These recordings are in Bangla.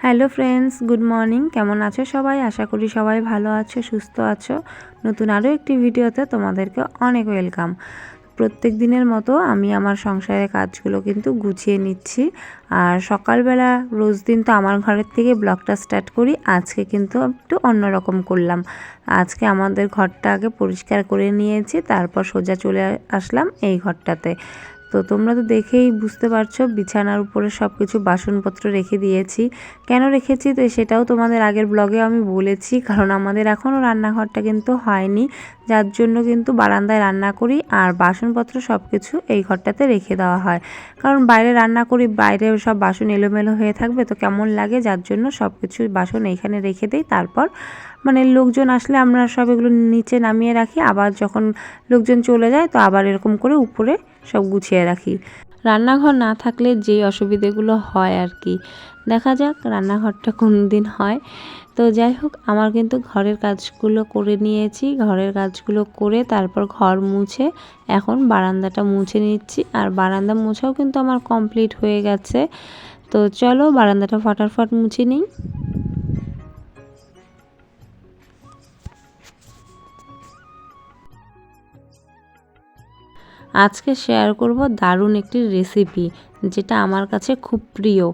Hello friends, good morning. কেমন আছো সবাই? আশা করি সবাই ভালো আছো, সুস্থ আছো। নতুন আরও একটি ভিডিওতে তোমাদেরকে অনেক ওয়েলকাম। প্রত্যেক দিনের মতো আমি আমার সংসারের কাজগুলো কিন্তু গুছিয়ে নিচ্ছি। আর সকালবেলা রোজ দিন তো আমার ঘরের থেকে ব্লগটা স্টার্ট করি, আজকে কিন্তু একটু অন্যরকম করলাম। আজকে আমাদের ঘরটা আগে পরিষ্কার করে নিয়েছি, তারপর সোজা চলে আসলাম এই ঘরটাতে। তো তোমরা তো দেখেই বুঝতে পারছো, বিছানার উপরে সব কিছু বাসনপত্র রেখে দিয়েছি। কেন রেখেছি তো সেটাও তোমাদের আগের ব্লগে আমি বলেছি, কারণ আমাদের এখনও রান্নাঘরটা কিন্তু হয়নি, যার জন্য কিন্তু বারান্দায় রান্না করি আর বাসনপত্র সব কিছু এই ঘরটাতে রেখে দেওয়া হয়। কারণ বাইরে রান্না করি, বাইরে সব বাসন এলোমেলো হয়ে থাকবে তো কেমন লাগে, যার জন্য সব কিছু বাসন এইখানে রেখে দিই। তারপর লোকজন আসলে আমরা সব এগুলো নিচে নামিয়ে রাখি, আবার যখন লোকজন চলে যায় তো আবার এরকম করে উপরে সব গুছিয়ে রাখি। রান্নাঘর না থাকলে যে অসুবিধেগুলো হয় আর কি, দেখা যাক রান্নাঘরটা কোন দিন হয়। তো যাই হোক, আমার কিন্তু ঘরের কাজগুলো করে নিয়েছি। ঘরের কাজগুলো করে তারপর ঘর মুছে এখন বারান্দাটা মুছে নিচ্ছি। আর বারান্দা মোছাও কিন্তু আমার কমপ্লিট হয়ে গেছে। তো চলো বারান্দাটা ফটাফট মুছে নিই। আজকে শেয়ার করব দারুণ একটি রেসিপি, যেটা আমার কাছে খুব প্রিয়।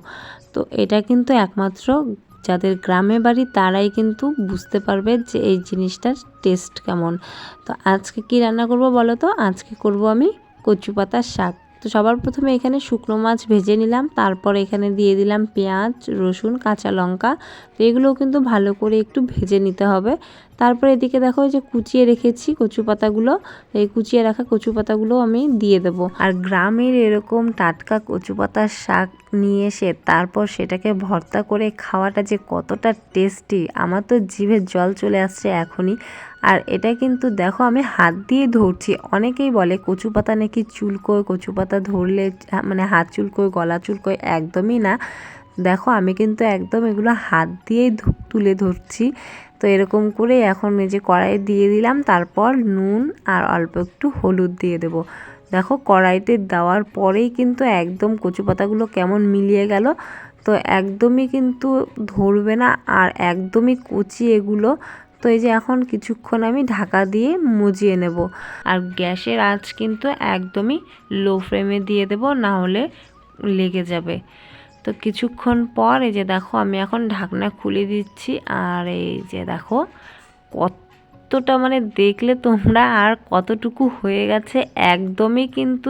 তো এটা কিন্তু একমাত্র যাদের গ্রামে বাড়ি তারাই কিন্তু বুঝতে পারবে যে এই জিনিসটার টেস্ট কেমন। তো আজকে কি রান্না করব বলো তো? আজকে করব আমি কচু পাতার শাক। তো সবার প্রথমে এখানে শুকনো মাছ ভেজে নিলাম, তারপর এখানে দিয়ে দিলাম পেঁয়াজ, রসুন, কাঁচা লঙ্কা। তো এগুলোও কিন্তু ভালো করে একটু ভেজে নিতে হবে। তারপর এদিকে দেখো যে কুচিয়ে রেখেছি কচু পাতাগুলো, এই কুচিয়ে রাখা কচু পাতাগুলো আমি দিয়ে দেব। আর গ্রামের এরকম টাটকা কচু পাতার শাক নিয়ে এসে তারপর সেটাকে ভর্তা করে খাওয়াটা যে কতটা টেস্টি, আমার তো জিভে জল চলে আসছে এখনই। আর এটা কিন্তু দেখো আমি হাত দিয়ে ধরছি। অনেকেই বলে কচু পাতা নাকি চুলকোয়, কচু পাতা ধরলে হাত চুলকোয়, গলা চুলকোয়, একদমই না। দেখো আমি কিন্তু একদম এগুলো হাত দিয়েই তুলে ধরছি। তো এরকম করে এখন এই যে কড়াইয়ে দিয়ে দিলাম, তারপর নুন আর অল্প একটু হলুদ দিয়ে দেব। দেখো কড়াইতে দেওয়ার পরেই কিন্তু একদম কচু পাতাগুলো কেমন মিলিয়ে গেল। তো একদমই কিন্তু ধরবে না, আর একদমই কচি এগুলো। তো এই যে এখন কিছুক্ষণ আমি ঢাকা দিয়ে মুজিয়ে নেব। আর গ্যাসের আঁচ কিন্তু একদমই লো ফ্লেমে দিয়ে দেব, না হলে লেগে যাবে। তো কিছুক্ষণ পর এই যে দেখো আমি এখন ঢাকনা খুলে দিচ্ছি। আর এই যে দেখো কতটা দেখলে তোমরা আর কতটুকু হয়ে গেছে, একদমই কিন্তু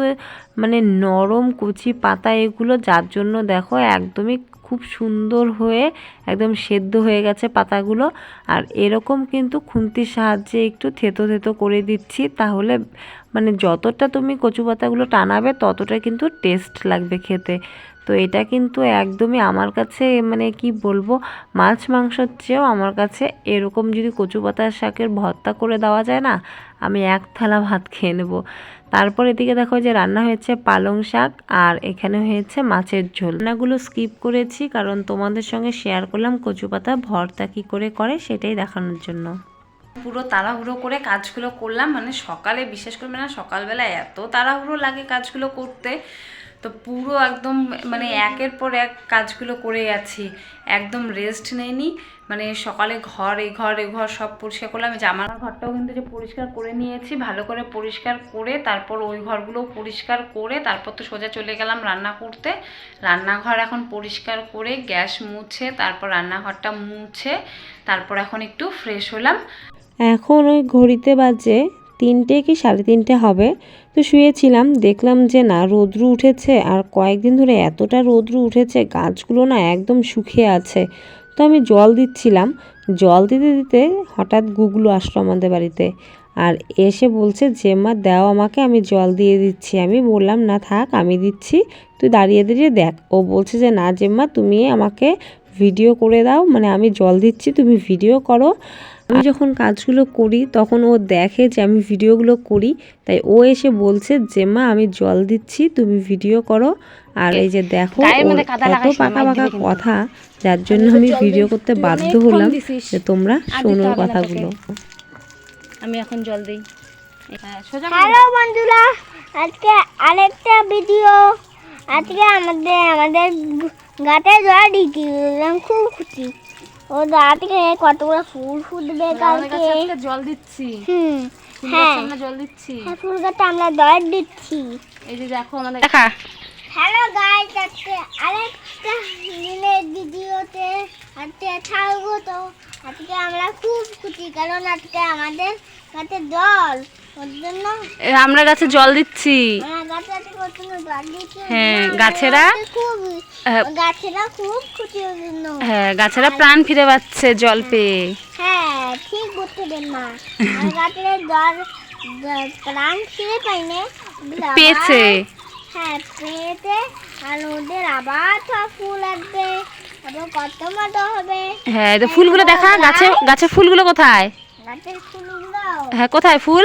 নরম কচি পাতা এগুলো, যার জন্য দেখো একদমই খুব সুন্দর হয়ে একদম সেদ্ধ হয়ে গেছে পাতাগুলো। আর এরকম কিন্তু খুন্তির সাহায্যে একটু থেতো থেতো করে দিচ্ছি, তাহলে যতটা তুমি কচু পাতাগুলো টানাবে ততটা কিন্তু টেস্ট লাগবে খেতে। তো এটা কিন্তু একদমই আমার কাছে কি বলবো, মাছ মাংসর চেয়েও আমার কাছে এরকম যদি কচু পাতার শাকের ভর্তা করে দেওয়া যায় না, আমি এক থালা ভাত খেয়ে নেব। তারপর এদিকে দেখো যে রান্না হয়েছে পালং শাক, আর এখানে হয়েছে মাছের ঝোল। রান্নাগুলো স্কিপ করেছি কারণ তোমাদের সঙ্গে শেয়ার করলাম কচু পাতা ভর্তা কী করে করে, সেটাই দেখানোর জন্য। পুরো তাড়াহুড়ো করে কাজগুলো করলাম, সকালে বিশেষ করে সকালবেলা এত তাড়াহুড়ো লাগে কাজগুলো করতে। তো পুরো একদম একের পর এক কাজগুলো করে গেছি, একদম রেস্ট নেইনি। সকালে এই ঘর সব পরিষ্কার করলাম। যে আমার ঘরটাও কিন্তু যে পরিষ্কার করে নিয়েছি, ভালো করে পরিষ্কার করে তারপর ওই ঘরগুলোও পরিষ্কার করে তারপর তো সোজা চলে গেলাম রান্না করতে। রান্নাঘর এখন পরিষ্কার করে গ্যাস মুছে তারপর রান্নাঘরটা মুছে তারপর এখন একটু ফ্রেশ হলাম। এখন ওই ঘড়িতে বাজে 3টে কি 3:30 হবে। তো শুয়েছিলাম, দেখলাম যে না রৌদ্র উঠেছে, আর কয়েকদিন ধরে এতটা রৌদ্র উঠেছে গাছগুলো না একদম শুকিয়ে আছে। তো আমি জল দিচ্ছিলাম, জল দিতে দিতে হঠাৎ গুগলু আসলো আমাদের বাড়িতে। আর এসে বলছে যে মা দাও আমাকে, আমি জল দিয়ে দিচ্ছি। আমি বললাম না থাক আমি দিচ্ছি, তুই দাঁড়িয়ে দাঁড়িয়ে দেখ। ও বলছে যে না জেম্মা তুমি আমাকে ভিডিও করে দাও, আমি জল দিচ্ছি তুমি ভিডিও করো। আমি যখন কাজগুলো করি তখন ও দেখে যে আমি ভিডিওগুলো করি, তাই ও এসে বলছে যে মা আমি জল দিচ্ছি তুমি ভিডিও করো। আর এই যে দেখো কত পাকা পাকা কথা, যার জন্য আমি ভিডিও করতে বাধ্য হলাম যে তোমরা শোনো কথাগুলো। আমি এখন জল দিই। হ্যালো বন্ধুরা, আজকে আরেকটা ভিডিও আজকে আমাদের গাতে জল দিচ্ছি, খুব খুশি। ও আজকে কতগুলো ফুল ফুটবে কালকে। জল দিচ্ছি, হ্যাঁ জল দিচ্ছি। হ্যাঁ, ফুল গাছে আমরা জল দিচ্ছি। এই যে দেখো আমাদের দেখা। হ্যালো গাইস, আজকে আরেকটা দিনের ভিডিওতে আজকে স্বাগত। আজকে আমরা খুব খুশি, কারণ আজকে আমাদের গাছে জল, ওর জন্য আমরা গাছে জল দিচ্ছি। গাছে আজকে ওর জন্য জল দিচ্ছি। হ্যাঁ, গাছেরা খুব খুশি ওর জন্য। হ্যাঁ, গাছেরা প্রাণ ফিরে পাচ্ছে জল পেয়ে। হ্যাঁ ঠিক বলতে দেন মা, গাছের জল প্রাণ ফিরে পাইনে পেয়েছে। হ্যাঁ পেয়েছে, আর ওদের আবার সব ফুল আসবে, আবার কত মতো হবে। হ্যাঁ, তো ফুলগুলো দেখা, গাছে ফুলগুলো কোথায়? গাছের ফুলগুলো হ্যাঁ, কোথায় ফুল?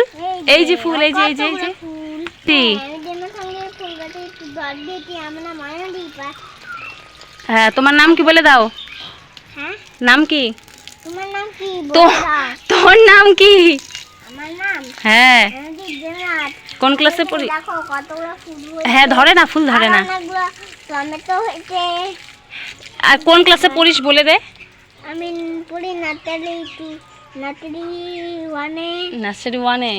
এই যে ফুল, এই যে এই যে এই যে ফুল। কি? আমি যেন সঙ্গে ফুল গাছে একটু জল দিয়েছি, আমরা মায়া দিই পা। হ্যাঁ, তোমার নাম কি বলে দাও? হ্যাঁ, নাম কি? তোমার নাম কি তো বলে দাও। তোর নাম কি? আমার নাম হ্যাঁ, জেনাত। কোন ক্লাসে পড়ি? দেখো কতগুলো ফুল হয়েছে। হ্যাঁ, ধরে না, ফুল ধরে না। আর অনেকগুলো টমেটো হয়েছে। আর কোন ক্লাসে পড়িস বলে দে। আমি পড়ি নার্সারি ওয়ানে। নার্সারি 1-এ।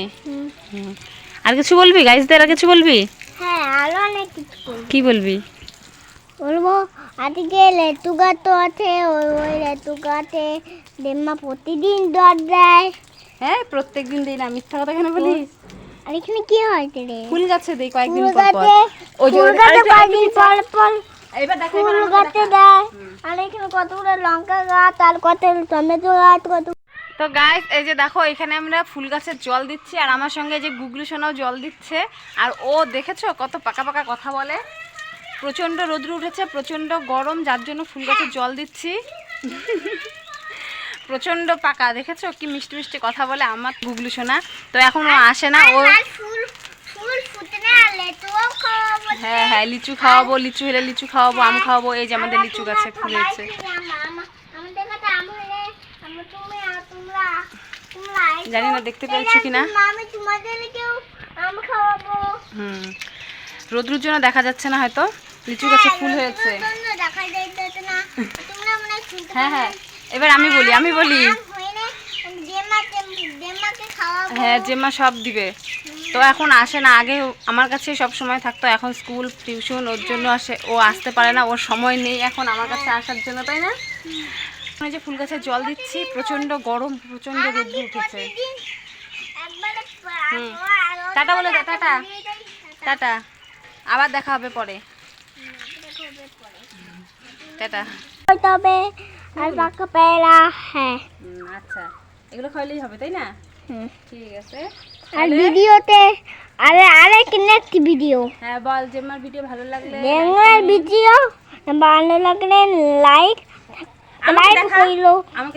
আর কিছু বলবি গাইসদের? আর কিছু বলবি? হ্যাঁ, আরো অনেক কিছু বলবো। কি বলবি? বলবো আজকে লেটু গাছ তো আছে, ওই লেটু গাছে দেম্মা প্রতিদিন জল দেয়। হ্যাঁ, প্রত্যেকদিন দেই না, মিথ্যা কথা কেন বলিস? আর এখানে কি হয়েছে রে? ফুল গাছে দেই কয়েকদিন ফুল পর পর। গাছে, ওই যে ফুল গাছে কয়েকদিন পর পর এবার দেখা, ফুল গাছে দেয়। আর এখানে কতগুলো লঙ্কা গাছ, আর কত টমেটো গাছ, কত। তো গাইস এই যে দেখো, এখানে আমরা ফুল গাছের জল দিচ্ছি, আর আমার সঙ্গে যে গুগলু সোনাও জল দিচ্ছে। আর ও দেখেছো কত পাকা পাকা কথা বলে। প্রচণ্ড রোদ্র উঠেছে, প্রচণ্ড গরম, যার জন্য ফুল গাছের জল দিচ্ছি। প্রচণ্ড পাকা, দেখেছো কি মিষ্টি মিষ্টি কথা বলে আমার গুগলু সোনা। তো এখন ও আসে না, ও ফুল ফুল ফুটে না, লেটুও খাওয়াবো। হ্যাঁ হ্যাঁ, লিচু খাওয়াবো, লিচু হলে লিচু খাওয়াবো, আম খাওয়াবো। এই যে আমাদের লিচু গাছে ফুল হয়েছে। আমাদের কাছে আম হলে তোমরা জানি না দেখতে পেয়েছো কিনা। আমি তোমাদেরকেও আম খাওয়াবো। রোদ্রুর জন্য দেখা যাচ্ছে না হয়তো, লিচু গাছে ফুল হয়েছে। দেখা যাইতেছে না, তোমরা মনে হয় শুনতে হ্যাঁ হ্যাঁ, এবার আমি বলি দেম্মাকে খাওয়াবো। হ্যাঁ, জেম্মা সব দিবে। তো এখন আসে না, আগে আমার কাছে সব সময় থাকতো, এখন স্কুল টিউশন ওর জন্য আসে, ও আসতে পারে না, ওর সময় নেই এখন আমার কাছে আসার জন্য, তাই না? এই যে ফুল গাছে জল দিচ্ছি, প্রচণ্ড গরম, প্রচণ্ড রোদ্র উঠেছে। টাটা বলে দাও, টাটা টাটা, আবার দেখা হবে পরে, টাটা। তবে আর পাকা পেয়ারা। হ্যাঁ আচ্ছা, এগুলো খাইলেই হবে তাই না? ঠিক আছে। আর ভিডিওতে আরেক নেক্সট ভিডিও। হ্যাঁ বল, জেম্মার ভিডিও ভালো লাগলে, ভিডিও ভালো লাগলে লাইক কইলো। আমাকে